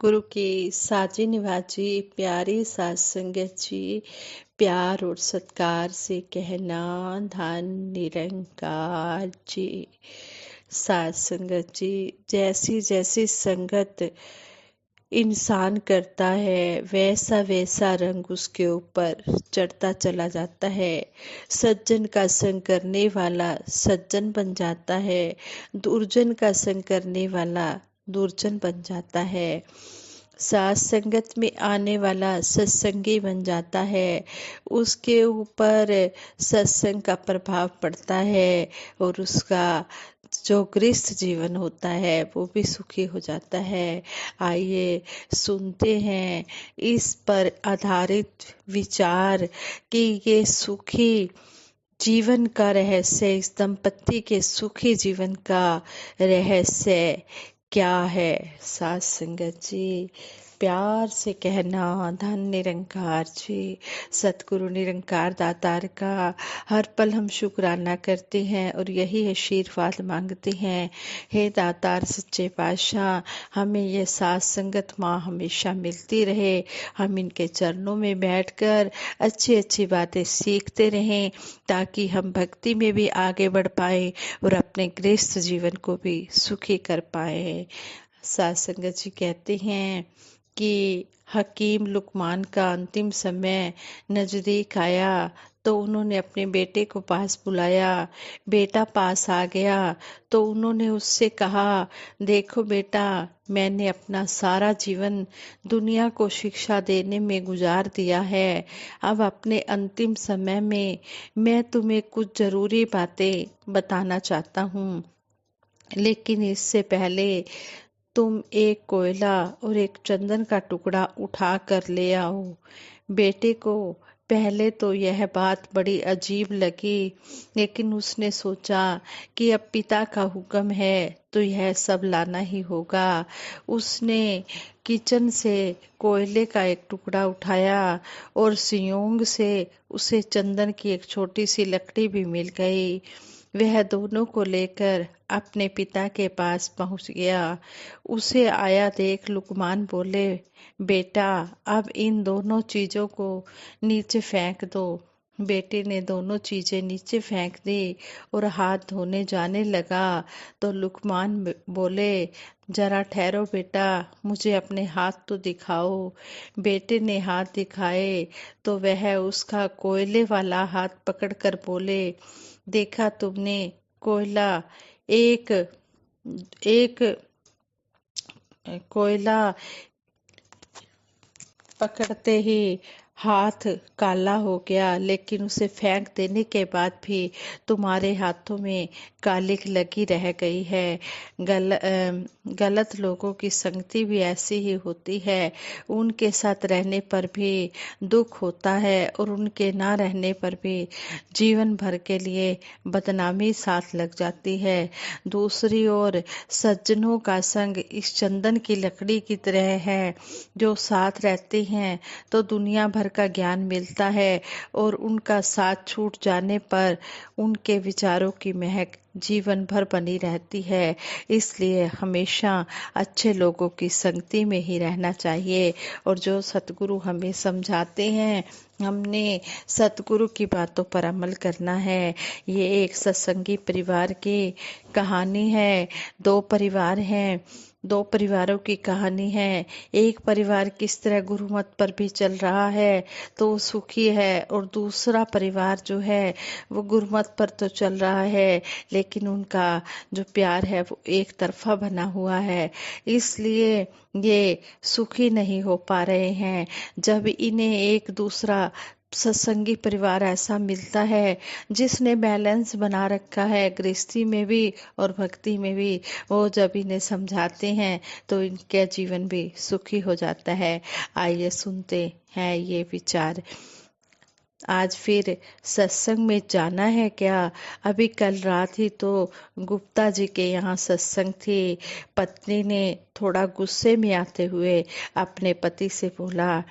सतगुरु की साजी निभाजी प्यारी सात संगत जी, प्यार और सत्कार से कहना धन निरंकार जी। सात संगत जी, जैसी जैसी संगत इंसान करता है वैसा वैसा रंग उसके ऊपर चढ़ता चला जाता है। सज्जन का संग करने वाला सज्जन बन जाता है, दुर्जन का संग करने वाला दुर्जन बन जाता है। साथ संगत में आने वाला सत्संगी बन जाता है, उसके ऊपर सत्संग का प्रभाव पड़ता है और उसका जो गृहस्थ जीवन होता है वो भी सुखी हो जाता है। आइए सुनते हैं इस पर आधारित विचार कि ये सुखी जीवन का रहस्य, इस दंपति के सुखी जीवन का रहस्य क्या है। सात संगत जी, प्यार से कहना धन निरंकार जी। सतगुरु निरंकार दातार का हर पल हम शुक्राना करते हैं और यही आशीर्वाद मांगते हैं। हे दातार सच्चे पातशाह, हमें ये सात संगत माँ हमेशा मिलती रहे, हम इनके चरणों में बैठकर अच्छी अच्छी बातें सीखते रहें ताकि हम भक्ति में भी आगे बढ़ पाए और अपने गृहस्थ जीवन को भी सुखी कर पाए। सात संगत जी कहते हैं कि हकीम लुकमान का अंतिम समय नजदीक आया तो उन्होंने अपने बेटे को पास बुलाया। बेटा पास आ गया तो उन्होंने उससे कहा, देखो बेटा, मैंने अपना सारा जीवन दुनिया को शिक्षा देने में गुजार दिया है। अब अपने अंतिम समय में मैं तुम्हें कुछ जरूरी बातें बताना चाहता हूँ, लेकिन इससे पहले तुम एक कोयला और एक चंदन का टुकड़ा उठा कर ले आओ। बेटे को पहले तो यह बात बड़ी अजीब लगी, लेकिन उसने सोचा कि अब पिता का हुक्म है तो यह सब लाना ही होगा। उसने किचन से कोयले का एक टुकड़ा उठाया और संयोग से उसे चंदन की एक छोटी सी लकड़ी भी मिल गई। वह दोनों को लेकर अपने पिता के पास पहुंच गया। उसे आया देख लुकमान बोले, बेटा, अब इन दोनों चीजों को नीचे फेंक दो। बेटे ने दोनों चीजें नीचे फेंक दी और हाथ धोने जाने लगा तो लुकमान बोले, जरा ठहरो बेटा, मुझे अपने हाथ तो दिखाओ। बेटे ने हाथ दिखाए तो वह उसका कोयले वाला हाथ पकड़कर बोले, देखा तुमने, कोयला एक एक कोयला पकड़ते ही हाथ काला हो गया, लेकिन उसे फेंक देने के बाद भी तुम्हारे हाथों में कालिक लगी रह गई है। गलत लोगों की संगति भी ऐसी ही होती है, उनके साथ रहने पर भी दुख होता है और उनके ना रहने पर भी जीवन भर के लिए बदनामी साथ लग जाती है। दूसरी ओर सज्जनों का संग इस चंदन की लकड़ी की तरह है, जो साथ रहते हैं तो दुनिया भर का ज्ञान मिलता है और उनका साथ छूट जाने पर उनके विचारों की महक जीवन भर बनी रहती है। इसलिए हमेशा अच्छे लोगों की संगति में ही रहना चाहिए और जो सतगुरु हमें समझाते हैं हमने सतगुरु की बातों पर अमल करना है। ये एक सत्संगी परिवार की कहानी है। दो परिवार हैं, दो परिवारों की कहानी है। एक परिवार किस तरह गुरुमत पर भी चल रहा है तो वो सुखी है, और दूसरा परिवार जो है वो गुरुमत पर तो चल रहा है लेकिन उनका जो प्यार है वो एक तरफा बना हुआ है, इसलिए ये सुखी नहीं हो पा रहे हैं। जब इन्हें एक दूसरा सत्संगी परिवार ऐसा मिलता है जिसने बैलेंस बना रखा है गृहस्थी में भी और भक्ति में भी, वो जब इन्हें समझाते हैं तो इनका जीवन भी सुखी हो जाता है। आइए सुनते हैं ये विचार। आज फिर सत्संग में जाना है क्या? अभी कल रात ही तो गुप्ता जी के यहाँ सत्संग थी। पत्नी ने थोड़ा गुस्से में आते हुए अपने पति से बोला।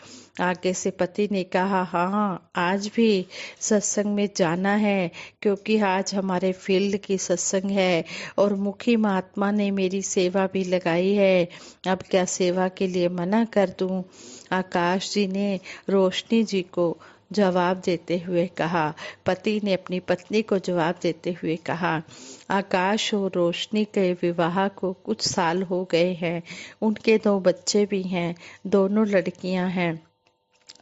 आगे से पति ने कहा, हाँ आज भी सत्संग में जाना है, क्योंकि आज हमारे फील्ड की सत्संग है और मुखी महात्मा ने मेरी सेवा भी लगाई है। अब क्या सेवा के लिए मना कर दूं? आकाश जी ने रोशनी जी को जवाब देते हुए कहा। पति ने अपनी पत्नी को जवाब देते हुए कहा, आकाश और रोशनी के विवाह को कुछ साल हो गए हैं। उनके 2 बच्चे भी हैं, दोनों लड़कियां हैं।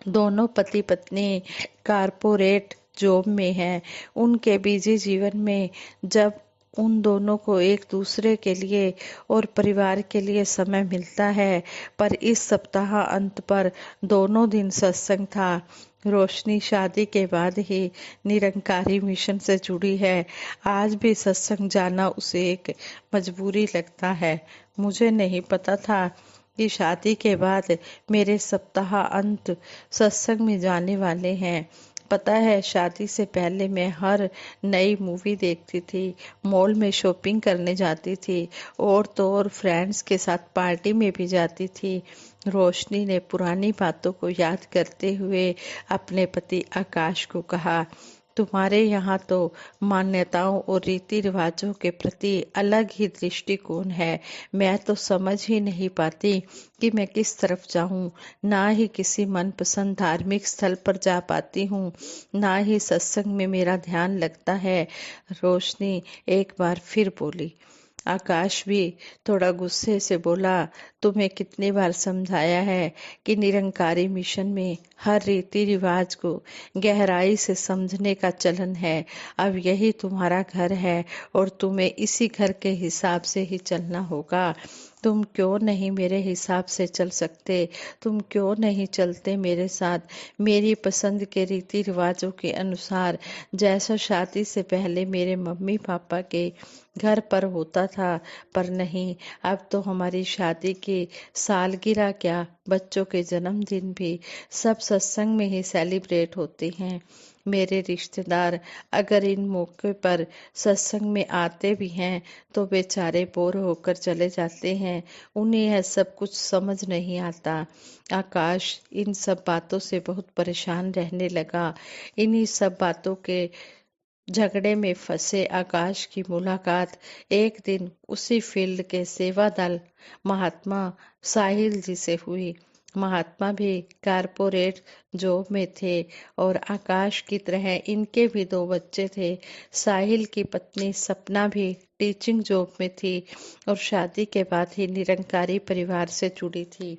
दोनों पति पत्नी कारपोरेट जॉब में हैं। उनके बिजी जीवन में जब उन दोनों को एक दूसरे के लिए और परिवार के लिए समय मिलता है, पर इस सप्ताह अंत पर दोनों दिन सत्संग था। रोशनी शादी के बाद ही निरंकारी मिशन से जुड़ी है। आज भी सत्संग जाना उसे एक मजबूरी लगता है। मुझे नहीं पता था कि शादी के बाद मेरे सप्ताह अंत सत्संग में जाने वाले हैं। पता है, शादी से पहले मैं हर नई मूवी देखती थी, मॉल में शॉपिंग करने जाती थी और तो और फ्रेंड्स के साथ पार्टी में भी जाती थी। रोशनी ने पुरानी बातों को याद करते हुए अपने पति आकाश को कहा, तुम्हारे यहाँ तो मान्यताओं और रीति रिवाजों के प्रति अलग ही दृष्टिकोण है। मैं तो समझ ही नहीं पाती कि मैं किस तरफ जाऊं। ना ही किसी मनपसंद धार्मिक स्थल पर जा पाती हूँ, ना ही सत्संग में मेरा ध्यान लगता है। रोशनी एक बार फिर बोली। आकाश भी थोड़ा गुस्से से बोला, तुम्हें कितनी बार समझाया है कि निरंकारी मिशन में हर रीति रिवाज को गहराई से समझने का चलन है। अब यही तुम्हारा घर है और तुम्हें इसी घर के हिसाब से ही चलना होगा। तुम क्यों नहीं मेरे हिसाब से चल सकते? तुम क्यों नहीं चलते मेरे साथ मेरी पसंद के रीति रिवाजों के अनुसार, जैसा शादी से पहले मेरे मम्मी पापा के घर पर होता था? पर नहीं, अब तो हमारी शादी की सालगिरह क्या, बच्चों के जन्मदिन भी सब सत्संग में ही सेलिब्रेट होते हैं। मेरे रिश्तेदार अगर इन मौके पर सत्संग में आते भी हैं तो बेचारे बोर होकर चले जाते हैं। उन्हें यह सब कुछ समझ नहीं आता। आकाश इन सब बातों से बहुत परेशान रहने लगा। इन्हीं सब बातों के झगड़े में फंसे आकाश की मुलाकात एक दिन उसी फील्ड के सेवा दल महात्मा साहिल जी से हुई। महात्मा भी कारपोरेट जॉब में थे और आकाश की तरह इनके भी 2 बच्चे थे। साहिल की पत्नी सपना भी टीचिंग जॉब में थी और शादी के बाद ही निरंकारी परिवार से जुड़ी थी।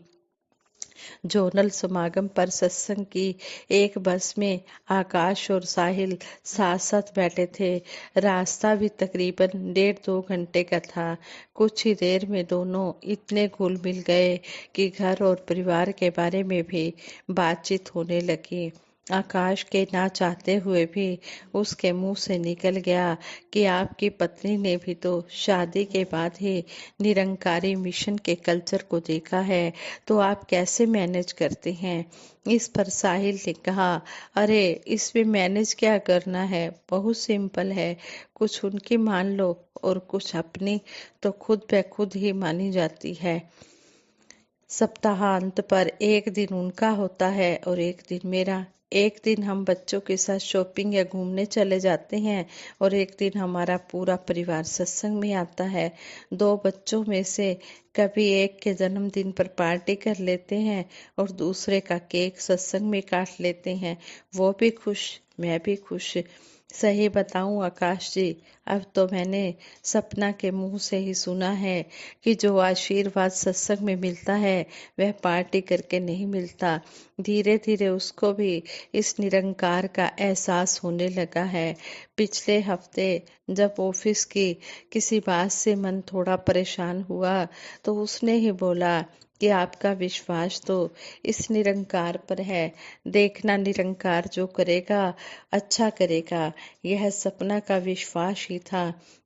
जोनल समागम पर सत्संग की एक बस में आकाश और साहिल साथ साथ बैठे थे। रास्ता भी तकरीबन 1.5-2 घंटे का था। कुछ ही देर में दोनों इतने घुल मिल गए कि घर और परिवार के बारे में भी बातचीत होने लगी। आकाश के ना चाहते हुए भी उसके मुंह से निकल गया कि आपकी पत्नी ने भी तो शादी के बाद ही निरंकारी मिशन के कल्चर को देखा है, तो आप कैसे मैनेज करते हैं? इस पर साहिल ने कहा, अरे इसमें मैनेज क्या करना है, बहुत सिंपल है। कुछ उनकी मान लो और कुछ अपनी तो खुद ब खुद ही मानी जाती है। सप्ताहांत पर एक दिन उनका होता है और एक दिन मेरा। एक दिन हम बच्चों के साथ शॉपिंग या घूमने चले जाते हैं और एक दिन हमारा पूरा परिवार सत्संग में आता है। 2 बच्चों में से कभी एक के जन्मदिन पर पार्टी कर लेते हैं और दूसरे का केक सत्संग में काट लेते हैं। वो भी खुश, मैं भी खुश। सही बताऊं आकाश जी, अब तो मैंने सपना के मुंह से ही सुना है कि जो आशीर्वाद सत्संग में मिलता है वह पार्टी करके नहीं मिलता। धीरे धीरे उसको भी इस निरंकार का एहसास होने लगा है। पिछले हफ्ते जब ऑफिस की किसी बात से मन थोड़ा परेशान हुआ तो उसने ही बोला कि आपका विश्वास तो इस निरंकार पर है, देखना निरंकार जो करेगा अच्छा करेगा। यह सपना का विश्वास ही था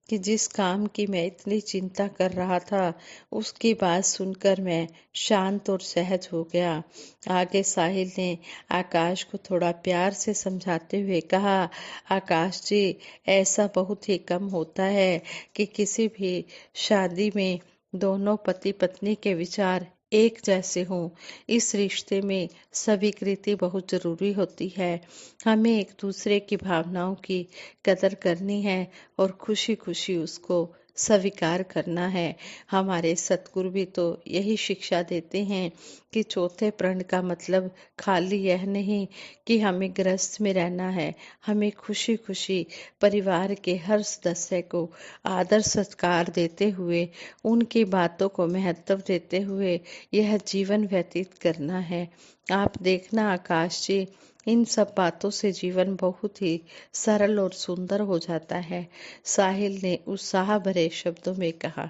कि जिस काम की मैं इतनी चिंता कर रहा था उसकी बात सुनकर मैं शांत और सहज हो गया। आगे साहिल ने आकाश को थोड़ा प्यार से समझाते हुए कहा, आकाश जी, ऐसा बहुत ही कम होता है कि किसी भी शादी में दोनों पति पत्नी के विचार एक जैसे हों। इस रिश्ते में स्वीकृति बहुत जरूरी होती है। हमें एक दूसरे की भावनाओं की कदर करनी है और खुशी खुशी उसको स्वीकार करना है। हमारे सतगुरु भी तो यही शिक्षा देते हैं कि चौथे प्रण का मतलब खाली यह नहीं कि हमें गृहस्थ में रहना है। हमें खुशी खुशी परिवार के हर सदस्य को आदर सत्कार देते हुए, उनकी बातों को महत्व देते हुए यह जीवन व्यतीत करना है। आप देखना आकाश जी, इन सब बातों से जीवन बहुत ही सरल और सुंदर हो जाता है। साहिल ने उत्साह भरे शब्दों में कहा।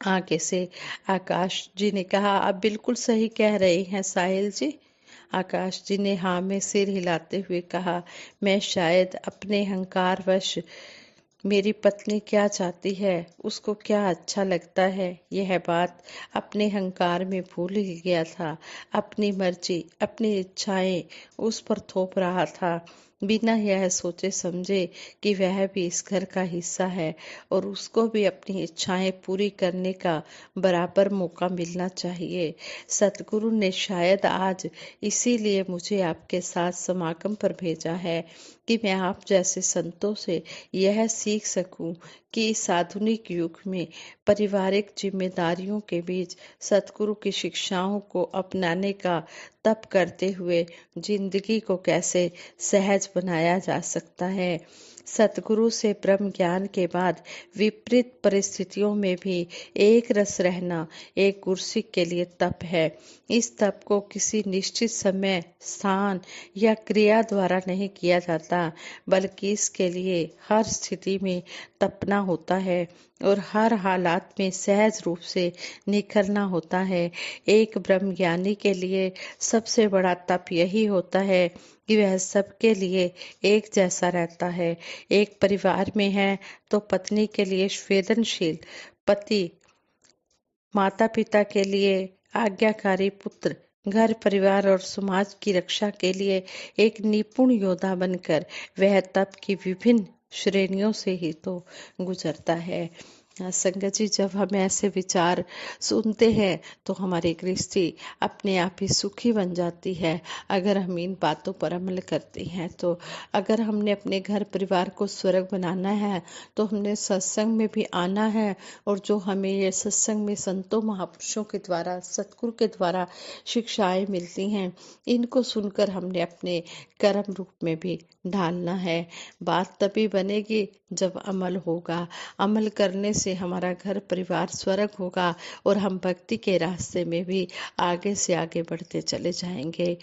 आगे से आकाश जी ने कहा, आप बिल्कुल सही कह रहे हैं साहिल जी। आकाश जी ने हाँ में सिर हिलाते हुए कहा, मैं शायद अपने अहंकारवश मेरी पत्नी क्या चाहती है, उसको क्या अच्छा लगता है, यह बात अपने अहंकार में भूल ही गया था। अपनी मर्जी, अपनी इच्छाएं उस पर थोप रहा था, बिना यह सोचे समझे कि वह भी इस घर का हिस्सा है और उसको भी अपनी इच्छाएं पूरी करने का बराबर मौका मिलना चाहिए। सतगुरु ने शायद आज इसीलिए मुझे आपके साथ समागम पर भेजा है कि मैं आप जैसे संतों से यह सीख सकूं कि इस आधुनिक युग में पारिवारिक जिम्मेदारियों के बीच सतगुरु की शिक्षाओं को अपनाने का तप करते हुए जिंदगी को कैसे सहज बनाया जा सकता है। सतगुरु से ब्रह्म ज्ञान के बाद विपरीत परिस्थितियों में भी एक रस रहना एक गुरसिक के लिए तप है। इस तप को किसी निश्चित समय, स्थान या क्रिया द्वारा नहीं किया जाता, बल्कि इसके लिए हर स्थिति में तपना होता है और हर हालात में सहज रूप से निखरना होता है। एक ब्रह्मज्ञानी के लिए सबसे बड़ा तप यही होता है कि वह सबके लिए एक जैसा रहता है। एक परिवार में है तो पत्नी के लिए संवेदनशील पति, माता पिता के लिए आज्ञाकारी पुत्र, घर परिवार और समाज की रक्षा के लिए एक निपुण योद्धा बनकर वह तप की विभिन्न श्रेणियों से ही तो गुजरता है। संगत जी, जब हम ऐसे विचार सुनते हैं तो हमारी गृहस्थी अपने आप ही सुखी बन जाती है। अगर हम इन बातों पर अमल करते हैं तो अगर हमने अपने घर परिवार को स्वर्ग बनाना है तो हमने सत्संग में भी आना है, और जो हमें ये सत्संग में संतों महापुरुषों के द्वारा, सतगुरु के द्वारा शिक्षाएं मिलती हैं, इनको सुनकर हमने अपने कर्म रूप में भी ढालना है। बात तभी बनेगी जब अमल होगा। अमल करने से हमारा घर परिवार स्वर्ग होगा और हम भक्ति के रास्ते में भी आगे से आगे बढ़ते चले जाएंगे।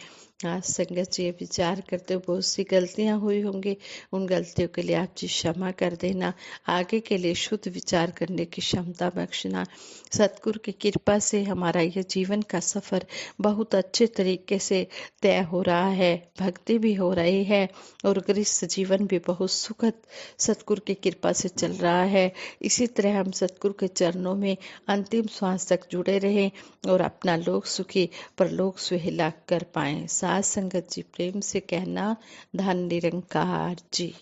आज संगत जी, विचार करते हुए बहुत सी गलतियां हुई होंगी, उन गलतियों के लिए आप जी क्षमा कर देना। आगे के लिए शुद्ध विचार करने की क्षमता बख्शना। सतगुरु की कृपा से हमारा यह जीवन का सफर बहुत अच्छे तरीके से तय हो रहा है, भक्ति भी हो रही है और गृहस्थ जीवन भी बहुत सुखद सतगुरु की कृपा से चल रहा है। इसी तरह हम सतगुरु के चरणों में अंतिम श्वास तक जुड़े रहें और अपना लोक सुखी परलोक सुहेला कर पाएं। साथ संगत जी, प्रेम से कहना, धन निरंकार जी।